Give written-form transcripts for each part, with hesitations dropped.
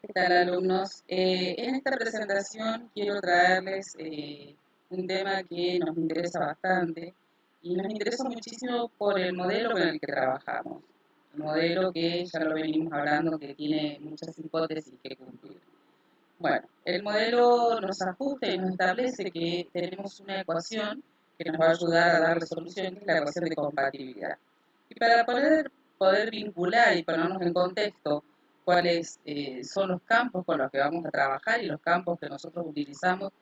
¿Qué tal, alumnos? En esta presentación quiero traerles un tema que nos interesa bastante y nos interesa muchísimo por el modelo con el que trabajamos. El modelo que ya lo venimos hablando, que tiene muchas hipótesis que cumplir. Bueno, el modelo nos ajusta y nos establece que tenemos una ecuación que nos va a ayudar a darle solución, que es la ecuación de compatibilidad. Y para poder vincular y ponernos en contexto cuáles son los campos con los que vamos a trabajar y los campos que nosotros utilizamos,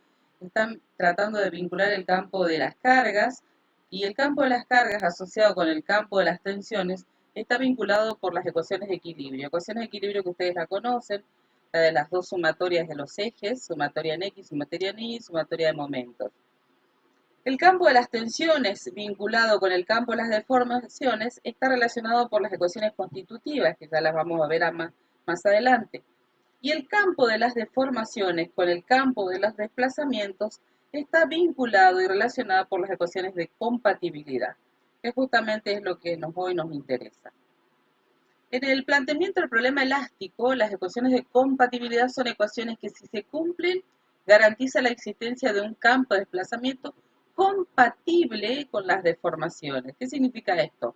están tratando de vincular el campo de las cargas y el campo de las cargas asociado con el campo de las tensiones está vinculado por las ecuaciones de equilibrio. Ecuaciones de equilibrio que ustedes la conocen, la de las dos sumatorias de los ejes, sumatoria en X, sumatoria en Y, sumatoria de momentos. El campo de las tensiones vinculado con el campo de las deformaciones está relacionado por las ecuaciones constitutivas, que ya las vamos a ver más adelante. Y el campo de las deformaciones con el campo de los desplazamientos está vinculado y relacionado por las ecuaciones de compatibilidad, que justamente es lo que hoy nos interesa. En el planteamiento del problema elástico, las ecuaciones de compatibilidad son ecuaciones que, si se cumplen, garantizan la existencia de un campo de desplazamiento compatible con las deformaciones. ¿Qué significa esto?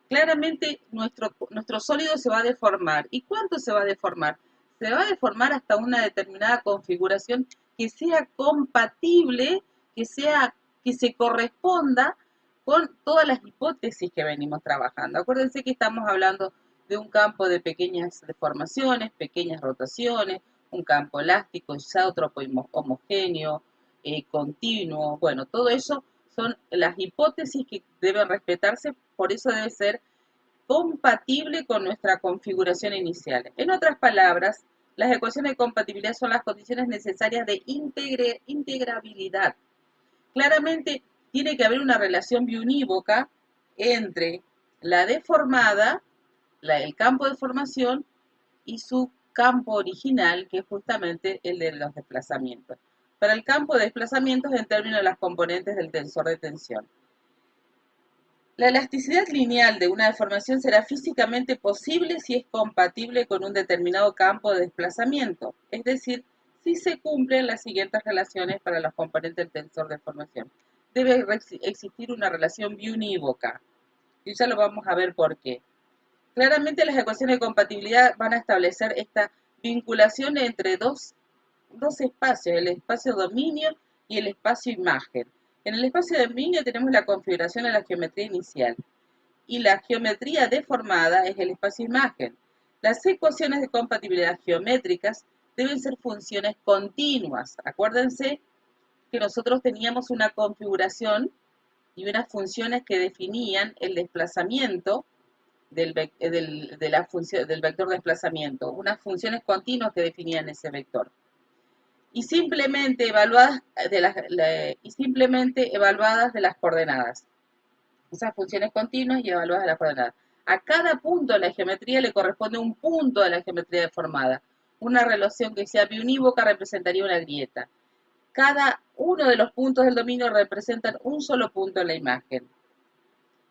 Claramente nuestro sólido se va a deformar. ¿Y cuánto se va a deformar? Se va a deformar hasta una determinada configuración que sea compatible, que se corresponda con todas las hipótesis que venimos trabajando. Acuérdense que estamos hablando de un campo de pequeñas deformaciones, pequeñas rotaciones, un campo elástico, isótropo, homogéneo, continuo. Bueno, todo eso son las hipótesis que deben respetarse, por eso debe ser compatible con nuestra configuración inicial. En otras palabras, las ecuaciones de compatibilidad son las condiciones necesarias de integrabilidad. Claramente tiene que haber una relación biunívoca entre la deformada, el campo de formación y su campo original, que es justamente el de los desplazamientos. Para el campo de desplazamientos, en términos de las componentes del tensor de tensión. La elasticidad lineal de una deformación será físicamente posible si es compatible con un determinado campo de desplazamiento, es decir, si se cumplen las siguientes relaciones para los componentes del tensor de formación. Debe existir una relación biunívoca, y ya lo vamos a ver por qué. Claramente las ecuaciones de compatibilidad van a establecer esta vinculación entre dos espacios, el espacio dominio y el espacio imagen. En el espacio dominio tenemos la configuración de la geometría inicial y la geometría deformada es el espacio imagen. Las ecuaciones de compatibilidad geométricas deben ser funciones continuas. Acuérdense que nosotros teníamos una configuración y unas funciones que definían el desplazamiento del vector de desplazamiento, unas funciones continuas que definían ese vector. Y simplemente evaluadas de las coordenadas. Esas funciones continuas y evaluadas de las coordenadas. A cada punto de la geometría le corresponde un punto de la geometría deformada. Una relación que sea biunívoca representaría una grieta. Cada uno de los puntos del dominio representan un solo punto en la imagen.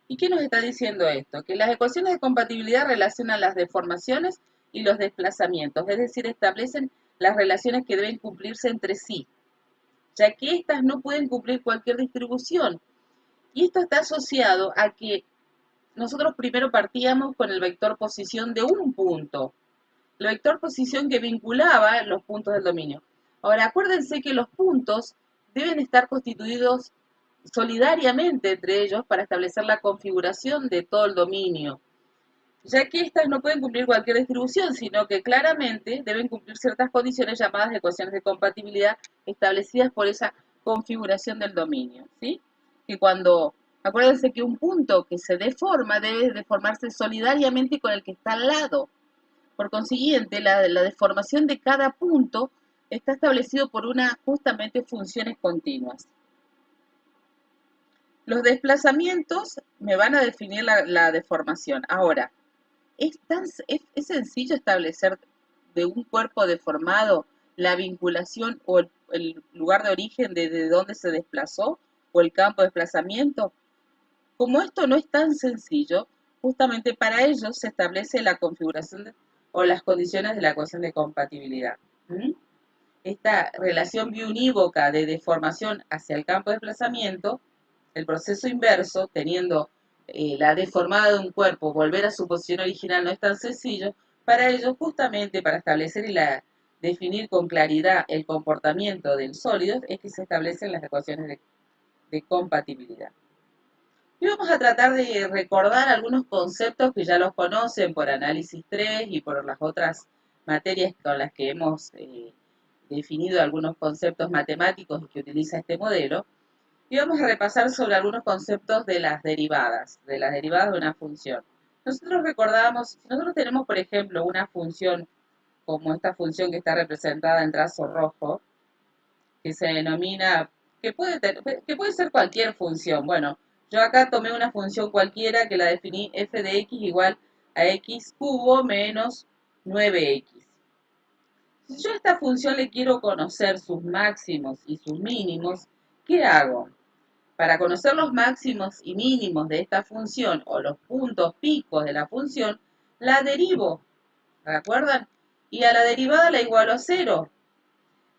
¿Y qué nos está diciendo esto? Que las ecuaciones de compatibilidad relacionan las deformaciones y los desplazamientos, es decir, establecen las relaciones que deben cumplirse entre sí, ya que éstas no pueden cumplir cualquier distribución. Y esto está asociado a que nosotros primero partíamos con el vector posición de un punto, el vector posición que vinculaba los puntos del dominio. Ahora, acuérdense que los puntos deben estar constituidos solidariamente entre ellos para establecer la configuración de todo el dominio, ya que éstas no pueden cumplir cualquier distribución, sino que claramente deben cumplir ciertas condiciones llamadas ecuaciones de compatibilidad establecidas por esa configuración del dominio, ¿sí? Que acuérdense que un punto que se deforma debe deformarse solidariamente con el que está al lado. Por consiguiente, la deformación de cada punto está establecido por justamente funciones continuas. Los desplazamientos me van a definir la deformación. Ahora, ¿es sencillo establecer de un cuerpo deformado la vinculación o el lugar de origen de dónde se desplazó o el campo de desplazamiento? Como esto no es tan sencillo, justamente para ello se establece la configuración o las condiciones de la ecuación de compatibilidad. ¿Mm? Esta relación biunívoca de deformación hacia el campo de desplazamiento, el proceso inverso, teniendo la deformada de un cuerpo, volver a su posición original no es tan sencillo. Para ello, justamente para establecer y definir con claridad el comportamiento del sólido, es que se establecen las ecuaciones de compatibilidad. Y vamos a tratar de recordar algunos conceptos que ya los conocen por análisis 3 y por las otras materias con las que hemos definido algunos conceptos matemáticos y que utiliza este modelo. Y vamos a repasar sobre algunos conceptos de las derivadas de una función. Nosotros recordamos, si nosotros tenemos, por ejemplo, una función como esta función que está representada en trazo rojo, que se denomina, que puede ser cualquier función. Bueno, yo acá tomé una función cualquiera que la definí f de x igual a x cubo menos 9x. Si yo a esta función le quiero conocer sus máximos y sus mínimos, ¿qué hago? Para conocer los máximos y mínimos de esta función o los puntos picos de la función, la derivo, ¿recuerdan? Y a la derivada la igualo a cero.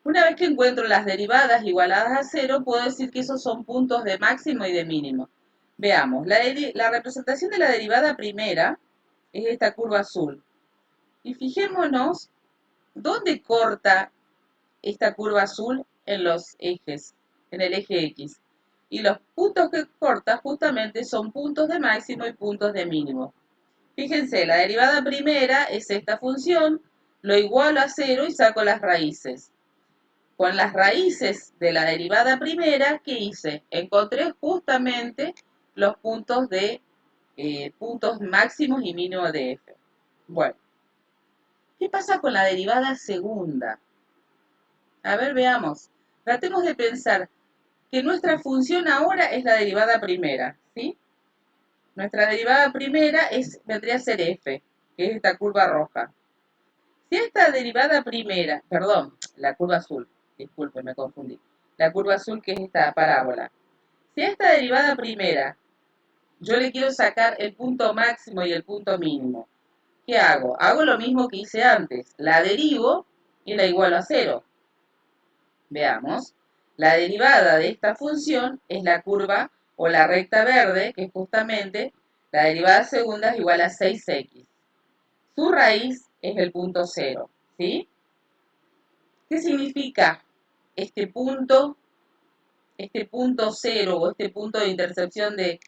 Una vez que encuentro las derivadas igualadas a cero, puedo decir que esos son puntos de máximo y de mínimo. Veamos, la representación de la derivada primera es esta curva azul. Y fijémonos dónde corta esta curva azul en los ejes, en el eje X. Y los puntos que corta justamente son puntos de máximo y puntos de mínimo. Fíjense, la derivada primera es esta función, lo igualo a cero y saco las raíces. Con las raíces de la derivada primera, ¿qué hice? Encontré justamente los puntos máximos y mínimos de f. Bueno, ¿qué pasa con la derivada segunda? A ver, veamos. Tratemos de pensar que nuestra función ahora es la derivada primera, ¿sí? Nuestra derivada primera vendría a ser f, que es esta curva roja. Si esta derivada primera, perdón, la curva azul, disculpen, me confundí. La curva azul que es esta parábola. Si a esta derivada primera yo le quiero sacar el punto máximo y el punto mínimo, ¿qué hago? Hago lo mismo que hice antes. La derivo y la igualo a cero. Veamos. La derivada de esta función es la curva o la recta verde, que es justamente la derivada segunda es igual a 6x. Su raíz es el punto cero, ¿sí? ¿Qué significa este punto cero o este punto de intercepción de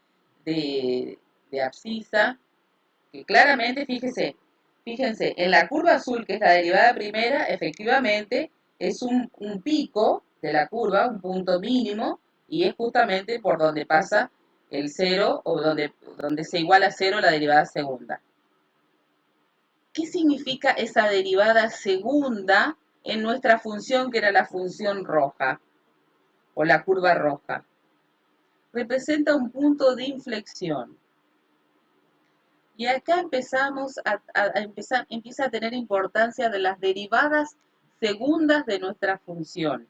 abscisa? Que claramente, fíjense, en la curva azul, que es la derivada primera, efectivamente es un pico de la curva, un punto mínimo, y es justamente por donde pasa el cero o donde se iguala a cero la derivada segunda. ¿Qué significa esa derivada segunda en nuestra función, que era la función roja o la curva roja? Representa un punto de inflexión. Y acá empieza a tener importancia de las derivadas segundas de nuestra función.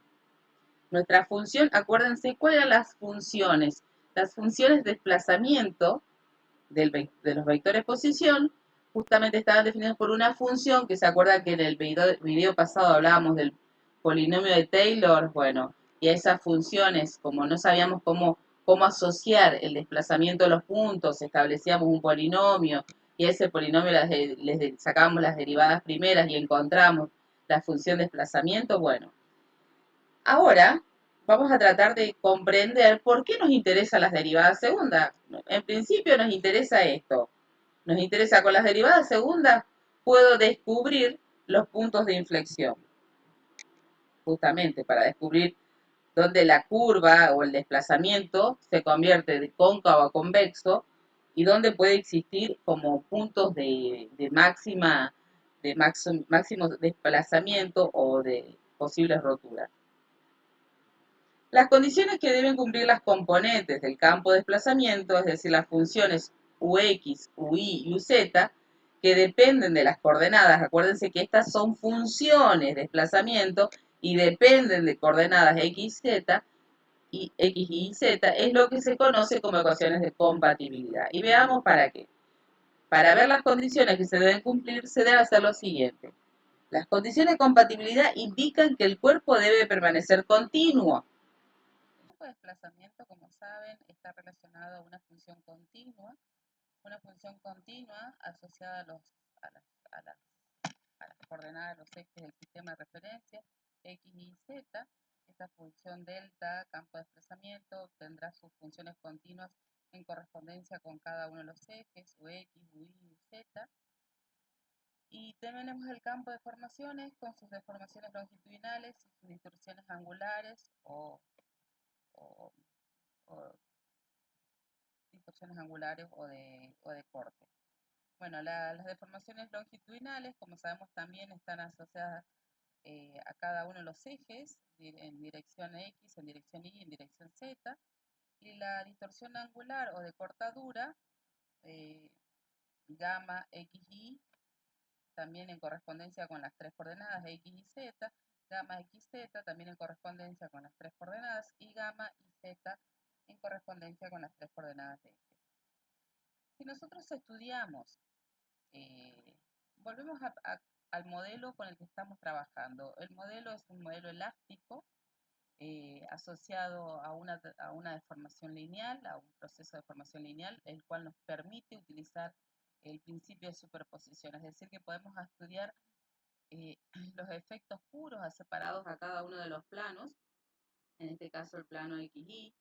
Nuestra función, acuérdense, ¿cuáles eran las funciones? Las funciones de desplazamiento de los vectores posición justamente estaban definidos por una función que se acuerda que en el video pasado hablábamos del polinomio de Taylor. Bueno, y a esas funciones, como no sabíamos cómo asociar el desplazamiento de los puntos, establecíamos un polinomio y a ese polinomio sacábamos las derivadas primeras y encontramos la función de desplazamiento. Bueno, ahora vamos a tratar de comprender por qué nos interesan las derivadas segundas. En principio nos interesa esto. Nos interesa con las derivadas segundas, puedo descubrir los puntos de inflexión. Justamente para descubrir dónde la curva o el desplazamiento se convierte de cóncavo a convexo y dónde puede existir como puntos de máximo desplazamiento o de posibles roturas. Las condiciones que deben cumplir las componentes del campo de desplazamiento, es decir, las funciones ux, ui y uz, que dependen de las coordenadas. Acuérdense que estas son funciones de desplazamiento y dependen de coordenadas x, y z, es lo que se conoce como ecuaciones de compatibilidad. Y veamos para qué. Para ver las condiciones que se deben cumplir, se debe hacer lo siguiente. Las condiciones de compatibilidad indican que el cuerpo debe permanecer continuo. El tiempo de desplazamiento, como saben, está relacionado a una función continua asociada a, las, a, las, a las coordenadas, los ejes del sistema de referencia, X y Z. Esta función delta, campo de desplazamiento, tendrá sus funciones continuas en correspondencia con cada uno de los ejes, Ux, Uy y Z. Y tenemos el campo de formaciones con sus deformaciones longitudinales y sus distorsiones angulares o, o distorsiones angulares o de corte. Bueno, las deformaciones longitudinales, como sabemos, también están asociadas a cada uno de los ejes, en dirección X, en dirección Y, en dirección Z. Y la distorsión angular o de cortadura, gamma XY, también en correspondencia con las tres coordenadas X y Z, gamma XZ también en correspondencia con las tres coordenadas y gamma y Z en correspondencia con las tres coordenadas de eje. Si nosotros estudiamos, volvemos al modelo con el que estamos trabajando. El modelo es un modelo elástico asociado a una deformación lineal, a un proceso de deformación lineal, el cual nos permite utilizar el principio de superposición, es decir, que podemos estudiar los efectos puros separados a cada uno de los planos, en este caso el plano XY,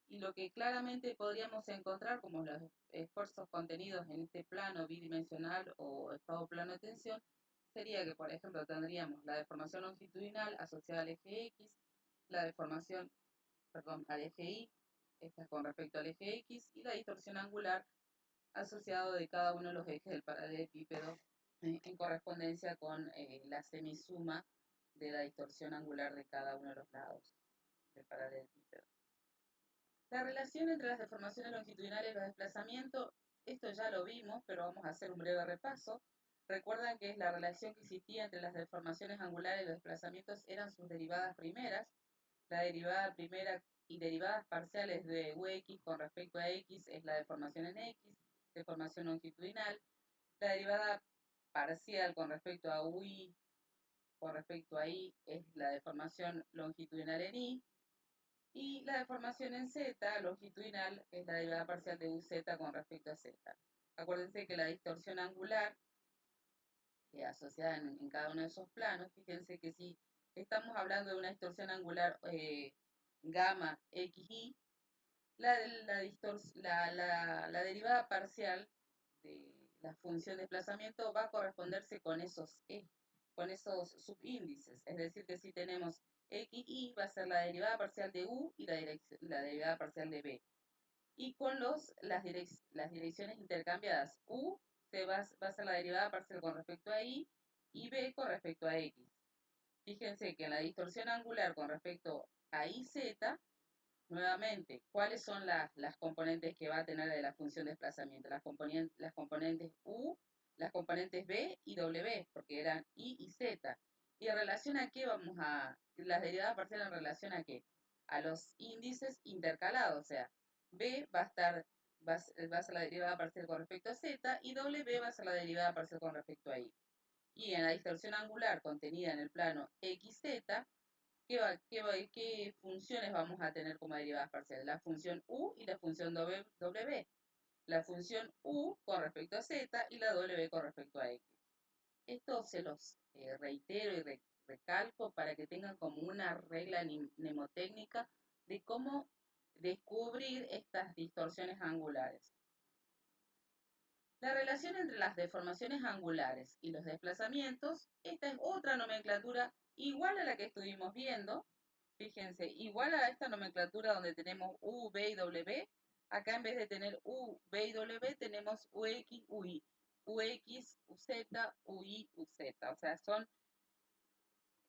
y lo que claramente podríamos encontrar como los esfuerzos contenidos en este plano bidimensional o estado plano de tensión, sería que, por ejemplo, tendríamos la deformación longitudinal asociada al eje X, la deformación, perdón, al eje Y, esta es con respecto al eje X, y la distorsión angular asociado de cada uno de los ejes del paralelepípedo en correspondencia con la semisuma de la distorsión angular de cada uno de los lados del paralelepípedo. La relación entre las deformaciones longitudinales y los desplazamientos, esto ya lo vimos, pero vamos a hacer un breve repaso. Recuerdan que es la relación que existía entre las deformaciones angulares y los desplazamientos eran sus derivadas primeras. La derivada primera y derivadas parciales de Ux con respecto a X es la deformación en X, deformación longitudinal. La derivada parcial con respecto a Y con respecto a Y es la deformación longitudinal en Y. Y la deformación en Z, longitudinal, es la derivada parcial de UZ con respecto a Z. Acuérdense que la distorsión angular, asociada en cada uno de esos planos, fíjense que si estamos hablando de una distorsión angular gamma XY, la derivada parcial de la función de desplazamiento va a corresponderse con esos subíndices. Es decir, que si tenemos XY va a ser la derivada parcial de U y la derivada parcial de B. Y con las direcciones intercambiadas, U va a ser la derivada parcial con respecto a Y y B con respecto a X. Fíjense que en la distorsión angular con respecto a IZ, nuevamente, ¿cuáles son las componentes que va a tener de la función de desplazamiento? Las componentes U, las componentes B y W, porque eran I y Z. ¿Y en relación a qué vamos a...? Las derivadas parciales en relación a qué? A los índices intercalados, o sea, B va a ser la derivada parcial con respecto a Z y W va a ser la derivada parcial con respecto a I. Y en la distorsión angular contenida en el plano XZ, ¿qué funciones vamos a tener como derivadas parciales? La función U y la función W. La función U con respecto a Z y la W con respecto a X. Esto se los reitero y recalco para que tengan como una regla mnemotécnica de cómo descubrir estas distorsiones angulares. La relación entre las deformaciones angulares y los desplazamientos, esta es otra nomenclatura igual a la que estuvimos viendo. Fíjense, igual a esta nomenclatura donde tenemos U, B y W, acá en vez de tener U, B y W tenemos UX, UI, UX, UZ, UI, UZ. O sea, son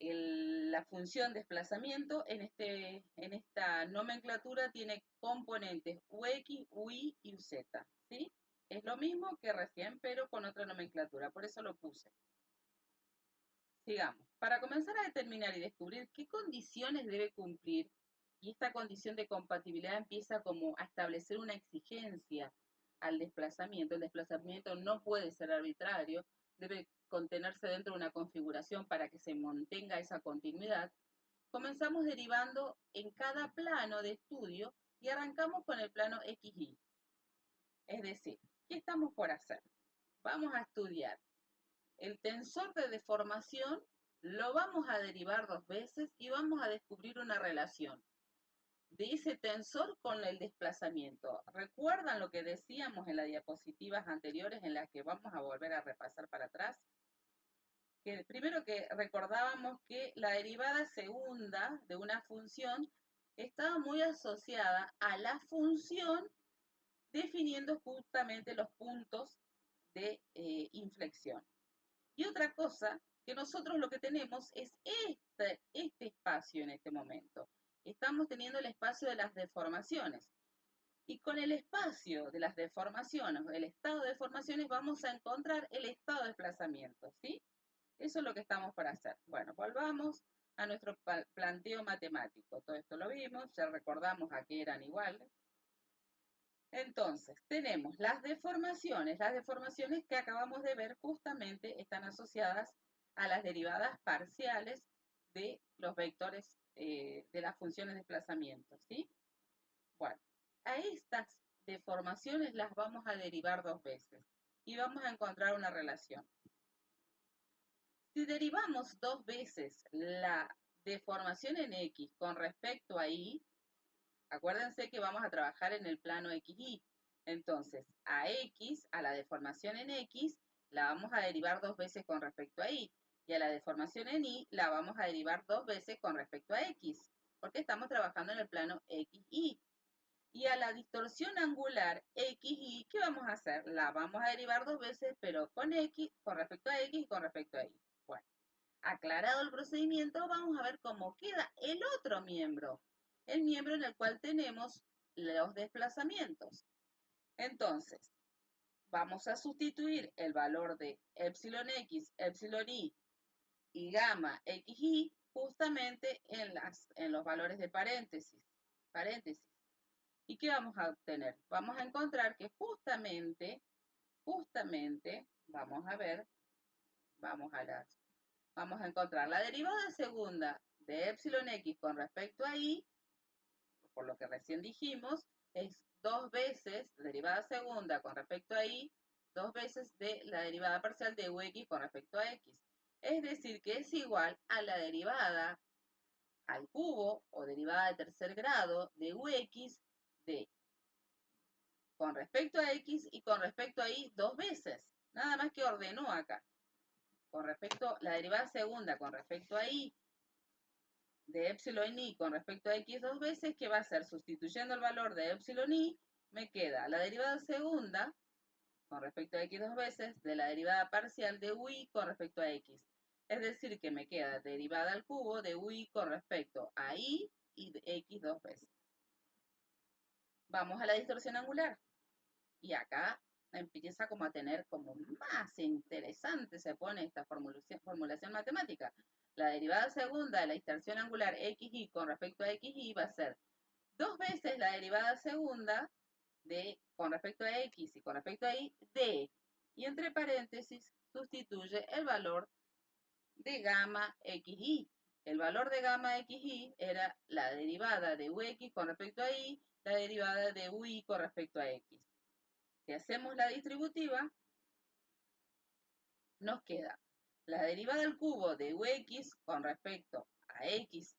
la función desplazamiento en esta nomenclatura tiene componentes UX, UI y UZ. ¿Sí? Es lo mismo que recién, pero con otra nomenclatura, por eso lo puse. Sigamos. Para comenzar a determinar y descubrir qué condiciones debe cumplir, y esta condición de compatibilidad empieza como a establecer una exigencia al desplazamiento. El desplazamiento no puede ser arbitrario, debe contenerse dentro de una configuración para que se mantenga esa continuidad. Comenzamos derivando en cada plano de estudio y arrancamos con el plano XY. Es decir, ¿qué estamos por hacer? Vamos a estudiar el tensor de deformación, lo vamos a derivar 2 veces y vamos a descubrir una relación de ese tensor con el desplazamiento. ¿Recuerdan lo que decíamos en las diapositivas anteriores en las que vamos a volver a repasar para atrás? Que primero que recordábamos que la derivada segunda de una función estaba muy asociada a la función definiendo justamente los puntos de inflexión. Y otra cosa, que nosotros lo que tenemos es este espacio en este momento. Estamos teniendo el espacio de las deformaciones. Y con el espacio de las deformaciones, el estado de deformaciones, vamos a encontrar el estado de desplazamiento, ¿sí? Eso es lo que estamos para hacer. Bueno, volvamos a nuestro planteo matemático. Todo esto lo vimos, ya recordamos a qué eran iguales. Entonces, tenemos las deformaciones. Las deformaciones que acabamos de ver justamente están asociadas a las derivadas parciales de los vectores de las funciones de desplazamiento, ¿sí? Bueno, a estas deformaciones las vamos a derivar 2 veces y vamos a encontrar una relación. Si derivamos 2 veces la deformación en X con respecto a Y, acuérdense que vamos a trabajar en el plano XY. Entonces, a X, a la deformación en X, la vamos a derivar 2 veces con respecto a Y. Y a la deformación en Y, la vamos a derivar 2 veces con respecto a X. Porque estamos trabajando en el plano XY. Y a la distorsión angular XY, ¿qué vamos a hacer? La vamos a derivar 2 veces, pero con X, con respecto a X y con respecto a Y. Bueno, aclarado el procedimiento, vamos a ver cómo queda el otro miembro, el miembro en el cual tenemos los desplazamientos. Entonces, vamos a sustituir el valor de epsilon x, epsilon y gamma xy justamente en los valores de paréntesis. ¿Y qué vamos a obtener? Vamos a encontrar que justamente, vamos a ver, vamos a encontrar la derivada segunda de epsilon x con respecto a y, por lo que recién dijimos, es 2 veces la derivada segunda con respecto a y, 2 veces de la derivada parcial de ux con respecto a x. Es decir, que es igual a la derivada al cubo o derivada de tercer grado de ux de con respecto a x y con respecto a y 2 veces. Nada más que ordenó acá. Con respecto a la derivada segunda con respecto a y de epsilon i con respecto a x 2 veces, ¿qué va a hacer? Sustituyendo el valor de epsilon i, me queda la derivada segunda con respecto a x 2 veces de la derivada parcial de ui con respecto a x. Es decir, que me queda derivada al cubo de ui con respecto a y de x 2 veces. Vamos a la distorsión angular. Y acá empieza como a tener como más interesante se pone esta formulación matemática. La derivada segunda de la distorsión angular xy con respecto a xy va a ser 2 veces la derivada segunda de con respecto a x y con respecto a y de, y entre paréntesis sustituye el valor de gamma xy. El valor de gamma xy era la derivada de ux con respecto a y, la derivada de ui con respecto a x. Si hacemos la distributiva, nos queda la derivada al cubo de ux con respecto a x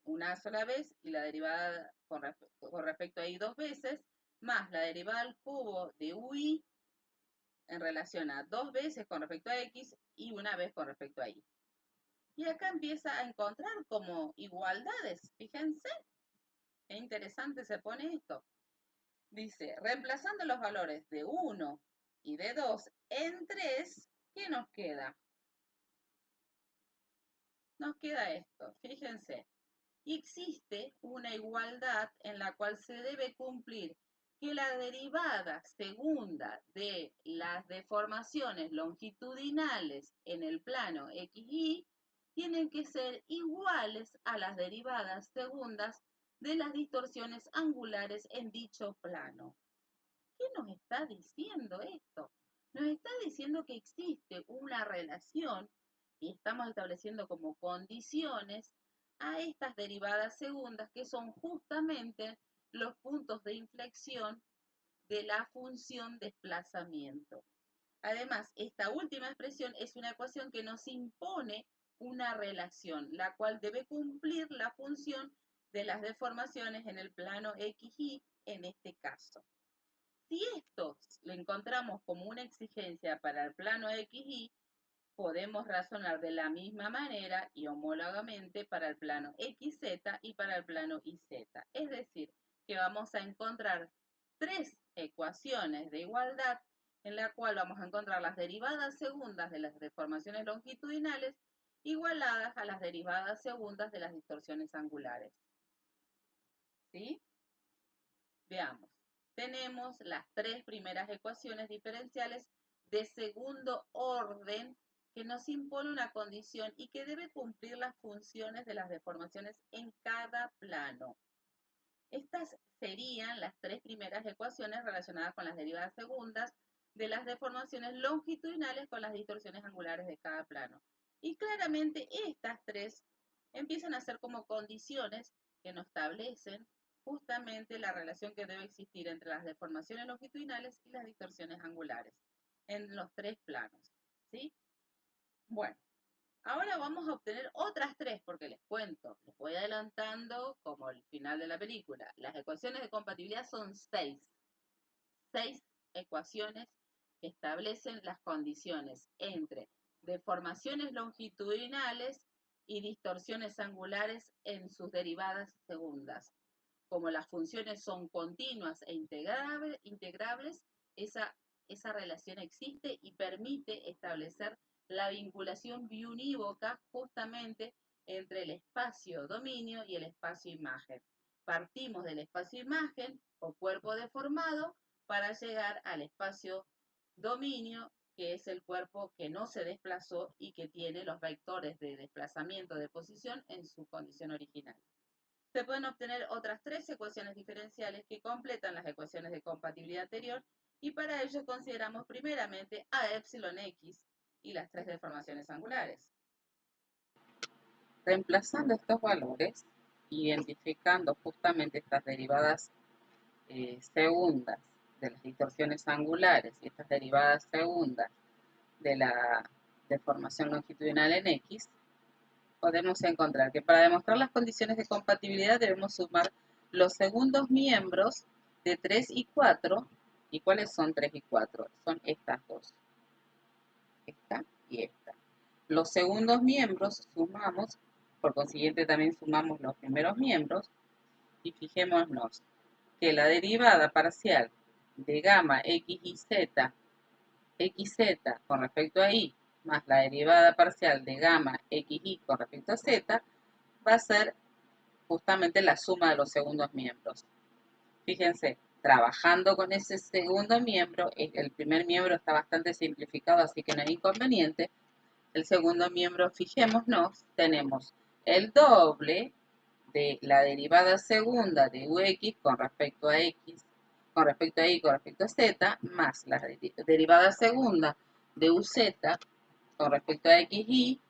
una sola vez y la derivada con respecto a y 2 veces, más la derivada al cubo de ui en relación a 2 veces con respecto a x y una vez con respecto a y. Y acá empieza a encontrar como igualdades. Fíjense, qué interesante se pone esto. Dice, reemplazando los valores de 1 y de 2 en 3, ¿qué nos queda? Nos queda esto, fíjense. Existe una igualdad en la cual se debe cumplir que la derivada segunda de las deformaciones longitudinales en el plano XY tienen que ser iguales a las derivadas segundas de las distorsiones angulares en dicho plano. ¿Qué nos está diciendo esto? Nos está diciendo que existe una relación y estamos estableciendo como condiciones a estas derivadas segundas que son justamente los puntos de inflexión de la función desplazamiento. Además, esta última expresión es una ecuación que nos impone una relación, la cual debe cumplir la función de las deformaciones en el plano XY en este caso. Si esto lo encontramos como una exigencia para el plano XY, podemos razonar de la misma manera y homólogamente para el plano XZ y para el plano YZ. Es decir, que vamos a encontrar tres ecuaciones de igualdad en la cual vamos a encontrar las derivadas segundas de las deformaciones longitudinales igualadas a las derivadas segundas de las distorsiones angulares. ¿Sí? Veamos. Tenemos las tres primeras ecuaciones diferenciales de segundo orden que nos impone una condición y que debe cumplir las funciones de las deformaciones en cada plano. Estas serían las tres primeras ecuaciones relacionadas con las derivadas segundas de las deformaciones longitudinales con las distorsiones angulares de cada plano. Y claramente estas tres empiezan a ser como condiciones que nos establecen justamente la relación que debe existir entre las deformaciones longitudinales y las distorsiones angulares en los tres planos. ¿Sí? Bueno, ahora vamos a obtener otras tres, porque les cuento, les voy adelantando como el final de la película. Las ecuaciones de compatibilidad son seis ecuaciones que establecen las condiciones entre deformaciones longitudinales y distorsiones angulares en sus derivadas segundas. Como las funciones son continuas e integrables, esa relación existe y permite establecer la vinculación biunívoca justamente entre el espacio-dominio y el espacio-imagen. Partimos del espacio-imagen o cuerpo deformado para llegar al espacio-dominio, que es el cuerpo que no se desplazó y que tiene los vectores de desplazamiento de posición en su condición original. Se pueden obtener otras tres ecuaciones diferenciales que completan las ecuaciones de compatibilidad anterior y para ello consideramos primeramente a epsilon x y las tres deformaciones angulares. Reemplazando estos valores, identificando justamente estas derivadas segundas de las distorsiones angulares y estas derivadas segundas de la deformación longitudinal en x, podemos encontrar que para demostrar las condiciones de compatibilidad debemos sumar los segundos miembros de 3 y 4. ¿Y cuáles son 3 y 4? Son estas dos. Esta y esta. Los segundos miembros sumamos, por consiguiente también sumamos los primeros miembros, y fijémonos que la derivada parcial de gamma x y z, xz con respecto a y, más la derivada parcial de gamma xy con respecto a z, va a ser justamente la suma de los segundos miembros. Fíjense, trabajando con ese segundo miembro, el primer miembro está bastante simplificado, así que no hay inconveniente. El segundo miembro, fijémonos, tenemos el doble de la derivada segunda de ux con respecto a x, con respecto a y, con respecto a z, más la derivada segunda de uz con respecto a xy,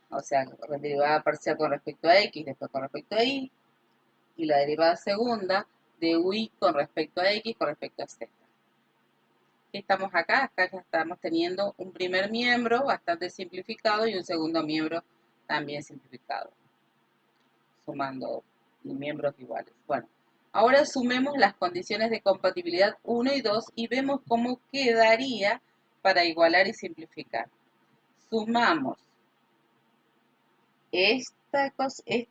o sea, la derivada parcial con respecto a x, después con respecto a y la derivada segunda de uy con respecto a x con respecto a z. ¿Qué estamos acá? Acá ya estamos teniendo un primer miembro bastante simplificado y un segundo miembro también simplificado, sumando miembros iguales. Bueno, ahora sumemos las condiciones de compatibilidad 1 y 2 y vemos cómo quedaría para igualar y simplificar. Sumamos esta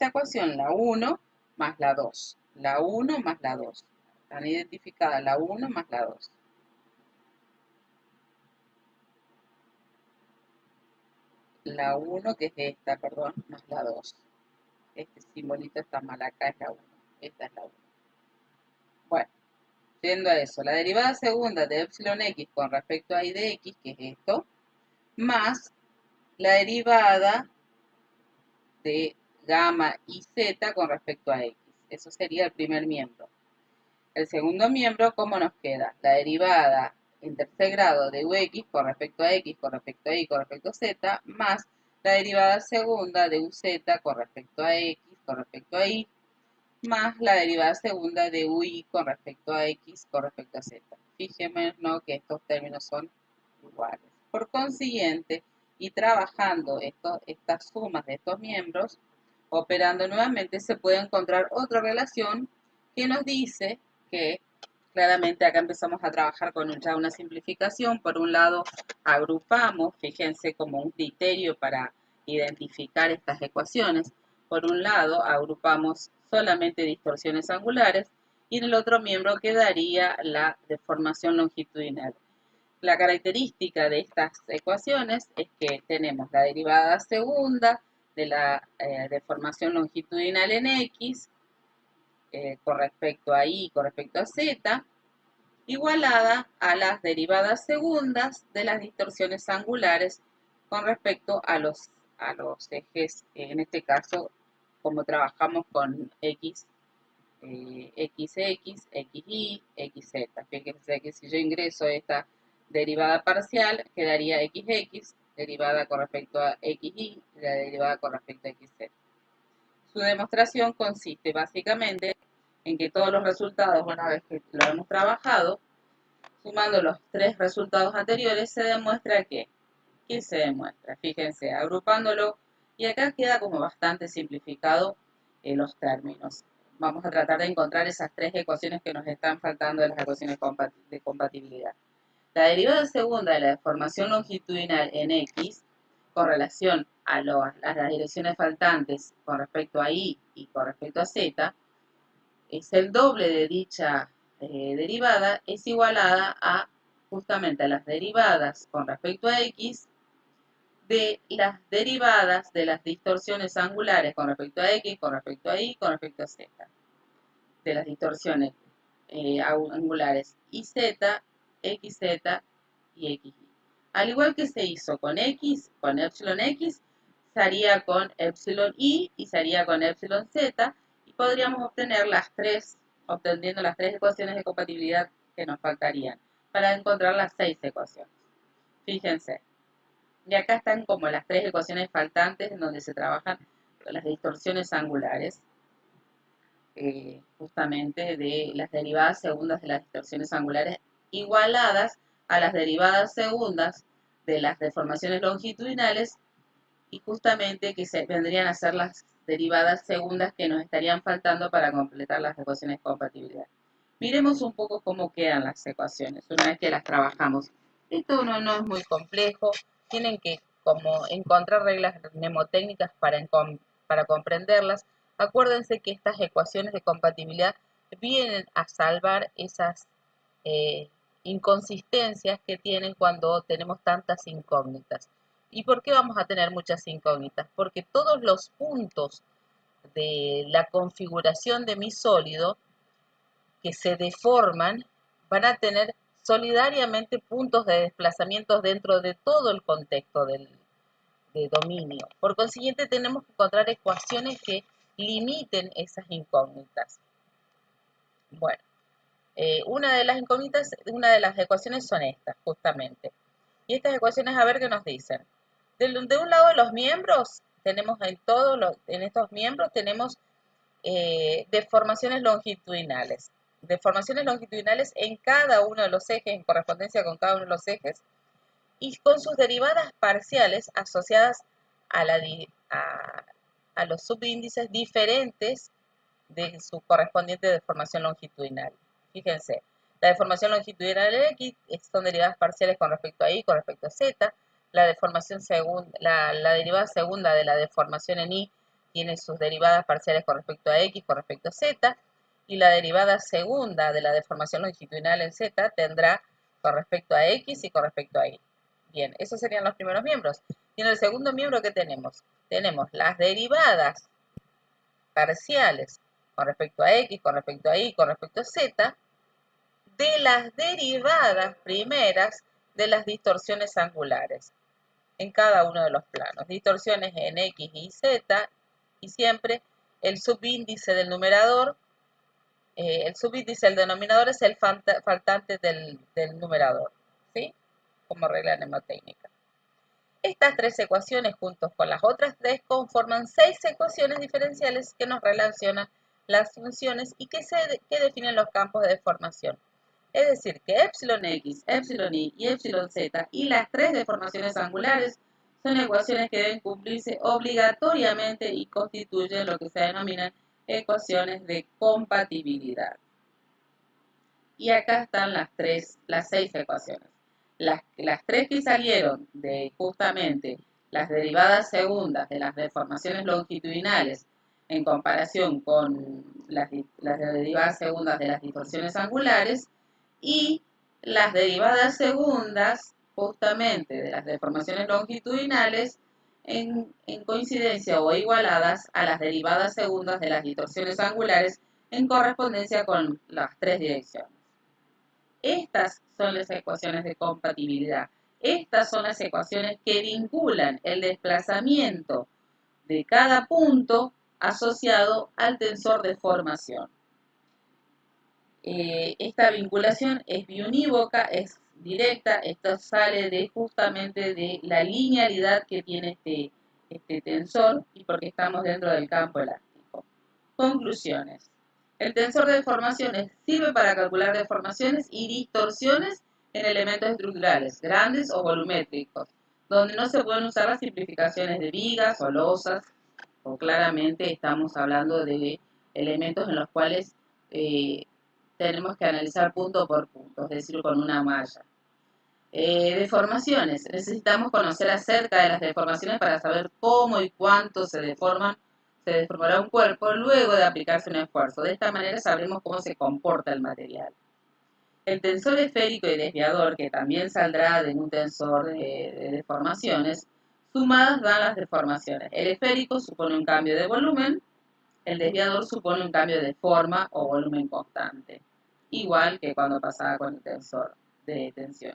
ecuación, la 1 más la 2. La 1 más la 2. Están identificadas la 1 más la 2. La 1 que es esta, perdón, más la 2. Este simbolito está mal acá, es la 1. Esta es la 1. Bueno, yendo a eso, la derivada segunda de epsilon x con respecto a y de x, que es esto, más la derivada de gamma y z con respecto a x. Eso sería el primer miembro. El segundo miembro, ¿cómo nos queda? La derivada en tercer grado de ux con respecto a x, con respecto a y, con respecto a z, más la derivada segunda de uz con respecto a x, con respecto a y, más la derivada segunda de ui con respecto a x, con respecto a z. Fíjense, ¿no?, que estos términos son iguales. Por consiguiente, y trabajando estas sumas de estos miembros, operando nuevamente, se puede encontrar otra relación que nos dice que claramente acá empezamos a trabajar con ya una simplificación. Por un lado, agrupamos, fíjense, como un criterio para identificar estas ecuaciones. Por un lado, agrupamos solamente distorsiones angulares y en el otro miembro quedaría la deformación longitudinal. La característica de estas ecuaciones es que tenemos la derivada segunda de la deformación longitudinal en x con respecto a y con respecto a z, igualada a las derivadas segundas de las distorsiones angulares con respecto a los ejes, en este caso, como trabajamos con x, xx, xy, xz. Fíjense que si yo ingreso esta derivada parcial, quedaría xx, derivada con respecto a xy, y la derivada con respecto a xz. Su demostración consiste básicamente en que todos los resultados, una vez que lo hemos trabajado, sumando los tres resultados anteriores, se demuestra que, ¿qué se demuestra? Fíjense, agrupándolo, y acá queda como bastante simplificado los términos. Vamos a tratar de encontrar esas tres ecuaciones que nos están faltando de las ecuaciones de compatibilidad. La derivada segunda de la deformación longitudinal en x, con relación a las direcciones faltantes con respecto a y con respecto a z, es el doble de dicha derivada, es igualada a justamente a las derivadas con respecto a x de las derivadas de las distorsiones angulares con respecto a x, con respecto a y, con respecto a z. De las distorsiones angulares iz, xz y xy. Al igual que se hizo con x, con epsilon x, se haría con epsilon y se haría con epsilon z, y podríamos obtener obteniendo las tres ecuaciones de compatibilidad que nos faltarían para encontrar las 6 ecuaciones. Fíjense, y acá están como las tres ecuaciones faltantes en donde se trabajan las distorsiones angulares, justamente de las derivadas segundas de las distorsiones angulares igualadas a las derivadas segundas de las deformaciones longitudinales, y justamente que se vendrían a ser las derivadas segundas que nos estarían faltando para completar las ecuaciones de compatibilidad. Miremos un poco cómo quedan las ecuaciones una vez que las trabajamos. Esto no es muy complejo, tienen que como encontrar reglas mnemotécnicas para comprenderlas. Acuérdense que estas ecuaciones de compatibilidad vienen a salvar esas eh, inconsistencias que tienen cuando tenemos tantas incógnitas. ¿Y por qué vamos a tener muchas incógnitas? Porque todos los puntos de la configuración de mi sólido que se deforman van a tener solidariamente puntos de desplazamiento dentro de todo el contexto de dominio. Por consiguiente, tenemos que encontrar ecuaciones que limiten esas incógnitas. Bueno, una de las ecuaciones son estas, justamente. Y estas ecuaciones, a ver qué nos dicen. De un lado de los miembros, tenemos en estos miembros tenemos deformaciones longitudinales. Deformaciones longitudinales en cada uno de los ejes, en correspondencia con cada uno de los ejes, y con sus derivadas parciales asociadas a, a los subíndices diferentes de su correspondiente deformación longitudinal. Fíjense, la deformación longitudinal de X son derivadas parciales con respecto a Y, con respecto a Z. La derivada segunda de la deformación en Y tiene sus derivadas parciales con respecto a X, con respecto a Z. Y la derivada segunda de la deformación longitudinal en Z tendrá con respecto a X y con respecto a Y. Bien, esos serían los primeros miembros. Y en el segundo miembro, ¿qué tenemos? Tenemos las derivadas parciales con respecto a X, con respecto a Y, con respecto a Z, de las derivadas primeras de las distorsiones angulares en cada uno de los planos. Distorsiones en X y Z, y siempre el subíndice del numerador El subíndice del denominador es el faltante del numerador, ¿sí? Como regla mnemotécnica. Estas tres ecuaciones, juntos con las otras tres, conforman 6 ecuaciones diferenciales que nos relacionan las funciones y que definen los campos de deformación. Es decir, que epsilon x, epsilon y epsilon z y las tres deformaciones angulares son ecuaciones que deben cumplirse obligatoriamente y constituyen lo que se denominan ecuaciones de compatibilidad. Y acá están las 6 ecuaciones. Las tres que salieron de justamente las derivadas segundas de las deformaciones longitudinales en comparación con las derivadas segundas de las distorsiones angulares y las derivadas segundas justamente de las deformaciones longitudinales en coincidencia o igualadas a las derivadas segundas de las distorsiones angulares en correspondencia con las tres direcciones. Estas son las ecuaciones de compatibilidad. Estas son las ecuaciones que vinculan el desplazamiento de cada punto asociado al tensor de formación. Esta vinculación es biunívoca, es directa, esto sale justamente de la linealidad que tiene este tensor y porque estamos dentro del campo elástico. Conclusiones. El tensor de deformaciones sirve para calcular deformaciones y distorsiones en elementos estructurales, grandes o volumétricos, donde no se pueden usar las simplificaciones de vigas o losas, o claramente estamos hablando de elementos en los cuales tenemos que analizar punto por punto, es decir, con una malla. Deformaciones. Necesitamos conocer acerca de las deformaciones para saber cómo y cuánto se deformará un cuerpo luego de aplicarse un esfuerzo. De esta manera sabremos cómo se comporta el material. El tensor esférico y desviador, que también saldrá de un tensor de deformaciones, sumadas dan las deformaciones. El esférico supone un cambio de volumen, el desviador supone un cambio de forma o volumen constante, igual que cuando pasaba con el tensor de tensión.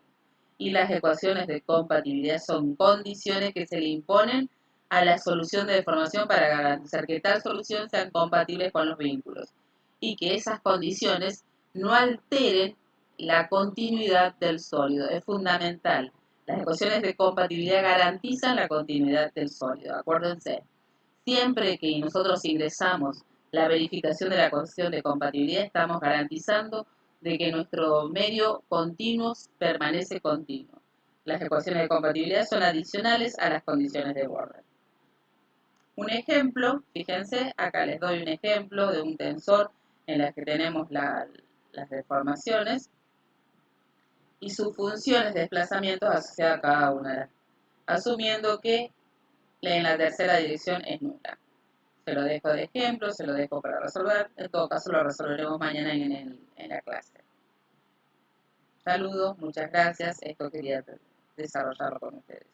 Y las ecuaciones de compatibilidad son condiciones que se le imponen a la solución de deformación para garantizar que tal solución sean compatibles con los vínculos y que esas condiciones no alteren la continuidad del sólido. Es fundamental. Las ecuaciones de compatibilidad garantizan la continuidad del sólido. Acuérdense, siempre que nosotros ingresamos la verificación de la condición de compatibilidad, estamos garantizando de que nuestro medio continuo permanece continuo. Las ecuaciones de compatibilidad son adicionales a las condiciones de borde. Un ejemplo, fíjense, acá les doy un ejemplo de un tensor en el que tenemos las deformaciones y sus funciones de desplazamiento asociadas a cada una de las, asumiendo que en la tercera dirección es nula. Se lo dejo de ejemplo, se lo dejo para resolver. En todo caso lo resolveremos mañana en la clase. Saludos, muchas gracias. Esto quería desarrollarlo con ustedes.